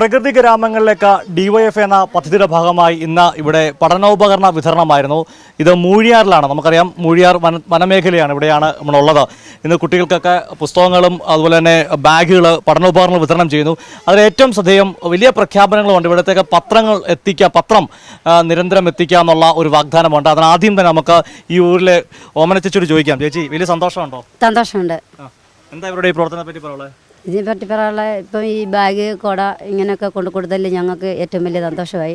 പ്രകൃതി ഗ്രാമങ്ങളിലേക്ക് ഡിവൈഎഫ് എന്ന പദ്ധതിയുടെ ഭാഗമായി ഇന്ന് ഇവിടെ പഠനോപകരണ വിതരണമായിരുന്നു. ഇത് മൂഴിയാറിലാണ്. നമുക്കറിയാം മൂഴിയാർ വനമേഖലയാണ്, ഇവിടെയാണ് നമ്മളുള്ളത്. ഇന്ന് കുട്ടികൾക്കൊക്കെ പുസ്തകങ്ങളും അതുപോലെ തന്നെ ബാഗുകൾ, പഠനോപകരണങ്ങൾ വിതരണം ചെയ്യുന്നു. അതിൽ ഏറ്റവും ശ്രദ്ധേയം വലിയ പ്രഖ്യാപനങ്ങളുമുണ്ട്. ഇവിടത്തേക്ക് പത്രം നിരന്തരം എത്തിക്കുക എന്നുള്ള ഒരു വാഗ്ദാനമുണ്ട്. അതിനാദ്യം തന്നെ നമുക്ക് ഈ ഊരിലെ ഓമന ചേച്ചിയോട് ചോദിക്കാം. ചേച്ചി, വലിയ സന്തോഷമുണ്ടോ? സന്തോഷമുണ്ട്. എന്താ ഇവരുടെ ഈ പ്രവർത്തനത്തെ പറ്റി പറയുള്ളത്? ഇതിനെപ്പറ്റി പറയാനുള്ള ഇപ്പം ഈ ബാഗ്, കുട ഇങ്ങനെയൊക്കെ കൊണ്ട് കൊടുത്തതിൽ ഞങ്ങൾക്ക് ഏറ്റവും വലിയ സന്തോഷമായി.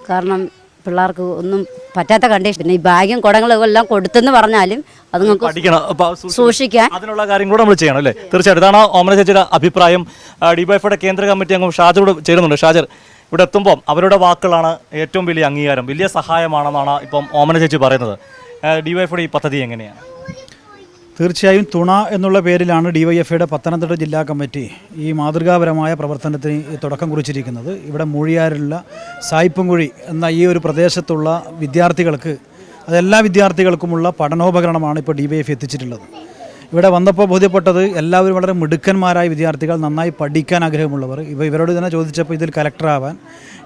കാരണം പിള്ളേർക്ക് ഒന്നും പറ്റാത്ത കണ്ടീഷൻ, പിന്നെ ഈ ബാഗും കുടങ്ങളും എല്ലാം കൊടുത്തെന്ന് പറഞ്ഞാലും അത് നിങ്ങൾക്ക് സൂക്ഷിക്കാൻ അതിനുള്ള കാര്യം കൂടെ നമ്മൾ ചെയ്യണം അല്ലേ? തീർച്ചയായിട്ടും. ഇതാണ് ഓമന ചേച്ചിയുടെ അഭിപ്രായം. ഡിവൈഎഫ്ഐയുടെ കേന്ദ്ര കമ്മിറ്റി അംഗം ഷാജറോട് ചേരുന്നുണ്ട്. ഷാജർ, ഇവിടെ എത്തുമ്പം അവരുടെ വാക്കുകളാണ് ഏറ്റവും വലിയ അംഗീകാരം, വലിയ സഹായമാണെന്നാണ് ഇപ്പം ഓമന ചേച്ചി പറയുന്നത്. ഡിവൈഎഫ്ഐയുടെ ഈ പദ്ധതി എങ്ങനെയാണ്? തീർച്ചയായും തുണ എന്നുള്ള പേരിലാണ് ഡിവൈഎഫ്ഐയുടെ പത്തനംതിട്ട ജില്ലാ കമ്മിറ്റി ഈ മാതൃകാപരമായ പ്രവർത്തനത്തിന് തുടക്കം കുറിച്ചിരിക്കുന്നത്. ഇവിടെ മൂഴിയാറിലുള്ള സായിപ്പുംകുഴി എന്ന ഈ ഒരു പ്രദേശത്തുള്ള വിദ്യാർത്ഥികൾക്ക്, അതെല്ലാ വിദ്യാർത്ഥികൾക്കുമുള്ള പഠനോപകരണമാണ് ഇപ്പോൾ ഡിവൈഎഫ് എത്തിച്ചിട്ടുള്ളത്. ഇവിടെ വന്നപ്പോൾ ബോധ്യപ്പെട്ടത് എല്ലാവരും വളരെ മിടുക്കന്മാരായ വിദ്യാർത്ഥികൾ, നന്നായി പഠിക്കാൻ ആഗ്രഹമുള്ളവർ. ഇവരോട് തന്നെ ചോദിച്ചപ്പോൾ ഇതിൽ കലക്ടറാവാൻ,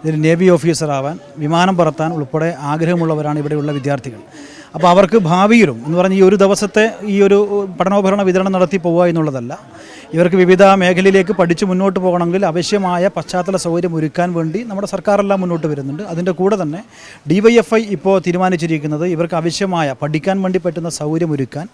ഇതിൽ നേവി ഓഫീസറാവാൻ, വിമാനം പറത്താൻ ഉൾപ്പെടെ ആഗ്രഹമുള്ളവരാണ് ഇവിടെയുള്ള വിദ്യാർത്ഥികൾ. അപ്പോൾ അവർക്ക് ഭാവിയിലും എന്ന് പറഞ്ഞ് ഈ ഒരു ദിവസത്തെ ഈ ഒരു പഠനോപകരണ വിതരണം നടത്തി പോവുക എന്നുള്ളതല്ല, ഇവർക്ക് വിവിധ മേഖലയിലേക്ക് പഠിച്ച് മുന്നോട്ട് പോകണമെങ്കിൽ ആവശ്യമായ പശ്ചാത്തല സൗകര്യം ഒരുക്കാൻ വേണ്ടി നമ്മുടെ സർക്കാരെല്ലാം മുന്നോട്ട് വരുന്നുണ്ട്. അതിൻ്റെ കൂടെ തന്നെ ഡിവൈഎഫ്ഐ ഇപ്പോൾ തീരുമാനിച്ചിരിക്കുന്നത് ഇവർക്ക് ആവശ്യമായ പഠിക്കാൻ വേണ്ടി പറ്റുന്ന സൗകര്യം ഒരുക്കാൻ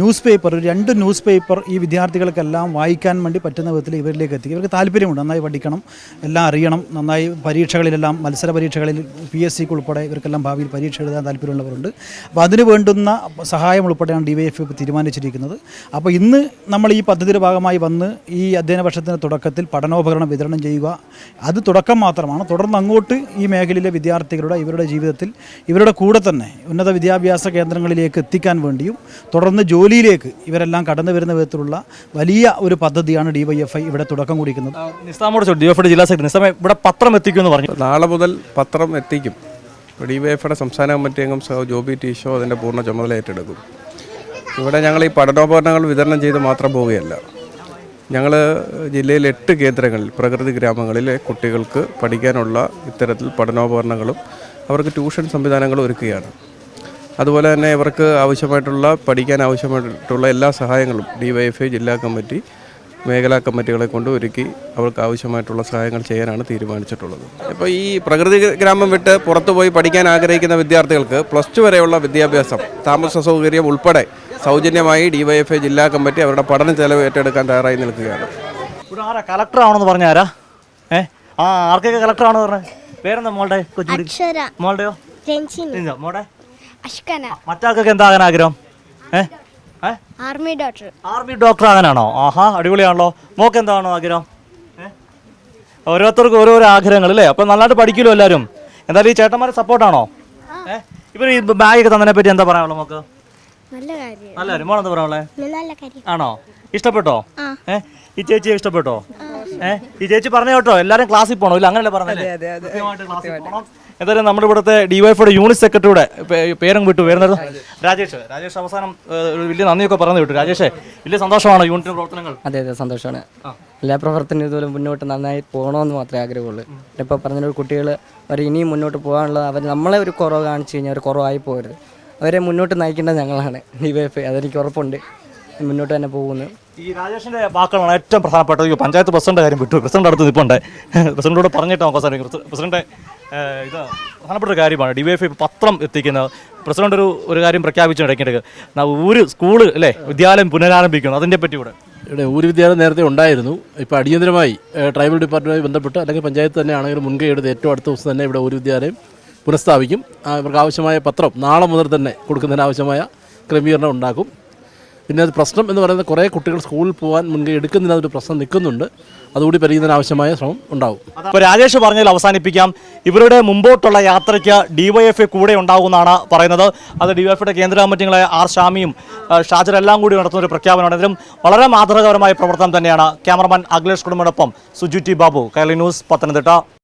ന്യൂസ് പേപ്പർ, 2 ന്യൂസ് പേപ്പർ ഈ വിദ്യാർത്ഥികൾക്കെല്ലാം വായിക്കാൻ വേണ്ടി പറ്റുന്ന വിധത്തിൽ ഇവരിലേക്ക് എത്തി. ഇവർക്ക് താല്പര്യമുണ്ട്, നന്നായി പഠിക്കണം, എല്ലാം അറിയണം, നന്നായി പരീക്ഷകളിലെല്ലാം, മത്സര പരീക്ഷകളിൽ PSCക്ക് ഉൾപ്പെടെ ഇവർക്കെല്ലാം ഭാവിയിൽ പരീക്ഷ എഴുതാൻ താല്പര്യമുള്ളവരുണ്ട്. അപ്പോൾ അതിന് വേണ്ടുന്ന സഹായം ഉൾപ്പെടെയാണ് ഡിവൈഎഫ്ഐ തീരുമാനിച്ചിരിക്കുന്നത്. അപ്പോൾ ഇന്ന് നമ്മൾ ഈ പദ്ധതിയുടെ ഭാഗമായി വന്ന് ഈ അധ്യയന വർഷത്തിൻ്റെ തുടക്കത്തിൽ പഠനോപകരണം വിതരണം ചെയ്യുക, അത് തുടക്കം മാത്രമാണ്. തുടർന്ന് അങ്ങോട്ട് ഈ മേഖലയിലെ വിദ്യാർത്ഥികളുടെ ഇവരുടെ ജീവിതത്തിൽ ഇവരുടെ കൂടെ തന്നെ ഉന്നത വിദ്യാഭ്യാസ കേന്ദ്രങ്ങളിലേക്ക് എത്തിക്കാൻ വേണ്ടിയും തുടർന്ന് ജോലിയിലേക്ക് ഇവരെല്ലാം കടന്നു വരുന്ന വിധത്തിലുള്ള വലിയ ഒരു പദ്ധതിയാണ് ഡിവൈഎഫ്ഐ ഇവിടെ തുടക്കം കുറിക്കുന്നത്. ഡിവൈഎഫ്ഐയുടെ ജില്ലാ സെക്രട്ടറി ഇവിടെ പത്രം എത്തിക്കുമെന്ന് പറഞ്ഞു. നാളെ മുതൽ പത്രം എത്തിക്കും. ഡിവൈഎഫ്ഐയുടെ സംസ്ഥാന കമ്മിറ്റി അംഗം ജോബി ടീഷോ അതിൻ്റെ പൂർണ്ണ ചുമതല ഏറ്റെടുക്കും. ഇവിടെ ഞങ്ങൾ ഈ പഠനോപകരണങ്ങൾ വിതരണം ചെയ്ത് മാത്രം പോവുകയല്ല, ഞങ്ങൾ ജില്ലയിൽ 8 കേന്ദ്രങ്ങളിൽ, പ്രകൃതി ഗ്രാമങ്ങളിലെ കുട്ടികൾക്ക് പഠിക്കാനുള്ള ഇത്തരത്തിൽ പഠനോപകരണങ്ങളും അവർക്ക് ട്യൂഷൻ സംവിധാനങ്ങളും ഒരുക്കുകയാണ്. അതുപോലെ തന്നെ ഇവർക്ക് ആവശ്യമായിട്ടുള്ള പഠിക്കാൻ ആവശ്യമായിട്ടുള്ള എല്ലാ സഹായങ്ങളും ഡിവൈഎഫ്ഐ ജില്ലാ കമ്മിറ്റി, മേഖലാ കമ്മിറ്റികളെ കൊണ്ട് ഒരുക്കി അവർക്ക് ആവശ്യമായിട്ടുള്ള സഹായങ്ങൾ ചെയ്യാനാണ് തീരുമാനിച്ചിട്ടുള്ളത്. ഇപ്പോൾ ഈ പ്രകൃതി ഗ്രാമം വിട്ട് പുറത്തു പോയി പഠിക്കാൻ ആഗ്രഹിക്കുന്ന വിദ്യാർത്ഥികൾക്ക് +2 വരെയുള്ള വിദ്യാഭ്യാസം, താമസ സൗകര്യം ഉൾപ്പെടെ സൗജന്യമായി ഡിവൈഎഫ്ഐ ജില്ലാ കമ്മിറ്റി അവരുടെ പഠന ചെലവ് ഏറ്റെടുക്കാൻ തയ്യാറായി നിൽക്കുകയാണ്. ഇവിടെ ആരാ കളക്ടറാണെന്ന് പറഞ്ഞ ആരാ? ആർക്കൊക്കെ കളക്ടറാണെന്ന് പറഞ്ഞത്? പേരെന്താ മോളുടെ? മോളുടെയോ? മോടെ മറ്റാൾക്കൊക്കെ എന്താകാൻ ആഗ്രഹം? ആർമി ഡോക്ടർ ആകാനാണോ? ആഹാ, അടിപൊളിയാണല്ലോ. മോക്ക് എന്താണോ ആഗ്രഹം? ഓരോരുത്തർക്കും ഓരോരോ ആഗ്രഹങ്ങൾ അല്ലേ? അപ്പം നന്നായിട്ട് പഠിക്കുമല്ലോ എല്ലാവരും. എന്തായാലും ഈ ചേട്ടന്മാരെ സപ്പോർട്ടാണോ? ഇവർ ഈ ബാഗൊക്കെ തന്നതിനെ പറ്റി എന്താ പറയാനുള്ളത് മോക്ക്? നല്ല കാര്യം. മോളെന്താ പറയാനുള്ളത്? ആണോ? ഇഷ്ടപ്പെട്ടോ? ഈ ചേച്ചിയെ ഇഷ്ടപ്പെട്ടോ? ഈ ചേച്ചി പറഞ്ഞ കേട്ടോ എല്ലാവരും ക്ലാസ്സിൽ പോകണം, ഇല്ല അങ്ങനെയല്ലേ പറഞ്ഞത്? എന്തായാലും നമ്മുടെ ഇവിടുത്തെ ഡിവൈഎഫ്ഐയുടെ യൂണിറ്റ് സെക്രട്ടറിയുടെ പേരും വിട്ടു വരുന്നത് രാജേഷ് അവസാനം വലിയ നന്ദിയൊക്കെ പറഞ്ഞു വിട്ടു. രാജേഷേ, വലിയ സന്തോഷമാണോ യൂണിറ്റ് പ്രവർത്തനങ്ങൾ? അതെ, സന്തോഷമാണ്. എല്ലാ പ്രവർത്തനം ഇതുപോലെ മുന്നോട്ട് നന്നായി പോകണമെന്ന് മാത്രമേ ആഗ്രഹമുള്ളൂ. ഇപ്പോൾ പറഞ്ഞ കുട്ടികൾ അവർ ഇനിയും മുന്നോട്ട് പോകാനുള്ളത്, അവർ നമ്മളെ ഒരു കുറവ് കാണിച്ചു കഴിഞ്ഞാൽ അവർ കുറവായി പോകരുത്. അവരെ മുന്നോട്ട് നയിക്കേണ്ടത് ഞങ്ങളാണ്, ഡിവൈഎഫ്ഐ. അതെനിക്ക് ഉറപ്പുണ്ട്, മുന്നോട്ട് തന്നെ പോകുന്നു. ഈ രാജേഷിന്റെ വാക്കുകളാണ് ഏറ്റവും പ്രധാനപ്പെട്ടത്. പഞ്ചായത്ത് പ്രസിഡന്റ് കാര്യം വിട്ടു, പ്രസിഡന്റ് അടുത്ത് നിൽപ്പുണ്ട്. പ്രസിഡന്റോട് പറഞ്ഞിട്ട് നമുക്ക് സാധിക്കും. പ്രസിഡന്റ്, ഇത് പ്രധാനപ്പെട്ട ഒരു കാര്യമാണ് ഡിവൈഎഫ്ഐ പത്രം എത്തിക്കുന്നത്. പ്രസിഡന്റ് ഒരു കാര്യം പ്രഖ്യാപിച്ചു ഇടയ്ക്കിടയ്ക്ക്, ഒരു സ്കൂള് അല്ലേ, വിദ്യാലയം പുനരാരംഭിക്കുന്നു. അതിനെ പറ്റി ഇവിടെ ഒരു വിദ്യാലയം നേരത്തെ ഉണ്ടായിരുന്നു. ഇപ്പോൾ അടിയന്തരമായി ട്രൈബൽ ഡിപ്പാർട്ട്മെൻറ്റുമായി ബന്ധപ്പെട്ട് അല്ലെങ്കിൽ പഞ്ചായത്ത് തന്നെ ആണെങ്കിലും മുൻകൈ എടുത്ത് ഏറ്റവും അടുത്ത ദിവസം തന്നെ ഇവിടെ ഒരു വിദ്യാലയം പുനഃസ്ഥാപിക്കും. ഇവർക്ക് ആവശ്യമായ പത്രം നാളെ മുതൽ തന്നെ കൊടുക്കുന്നതിന് ആവശ്യമായ ക്രമീകരണം ഉണ്ടാക്കും. പിന്നെ അത് പ്രശ്നം എന്ന് പറയുന്നത് കുറേ കുട്ടികൾ സ്കൂളിൽ പോകാൻ മുൻകൈ എടുക്കുന്നതിന് അതൊരു പ്രശ്നം നിൽക്കുന്നുണ്ട്. അതുകൂടി പരിഹരിക്കുന്നതിന് ആവശ്യമായ ശ്രമം ഉണ്ടാവും. അപ്പോൾ രാജേഷ് പറഞ്ഞതിൽ അവസാനിപ്പിക്കാം. ഇവരുടെ മുമ്പോട്ടുള്ള യാത്രയ്ക്ക് ഡിവൈഎഫ്ഐ കൂടെ ഉണ്ടാകുമെന്നാണ് പറയുന്നത്. അത് ഡിവൈഎഫ്ഐയുടെ കേന്ദ്ര കമ്മിറ്റികളായ ആർ ഷാമിയും ഷാജറെല്ലാം കൂടി നടത്തുന്ന ഒരു പ്രഖ്യാപനമാണ്. ഇതിലും വളരെ മാതൃകാപരമായ പ്രവർത്തനം തന്നെയാണ്. ക്യാമറമാൻ അഖിലേഷ് കുടുംബനൊപ്പം സുജു ടി ബാബു, കൈരളി ന്യൂസ്, പത്തനംതിട്ട.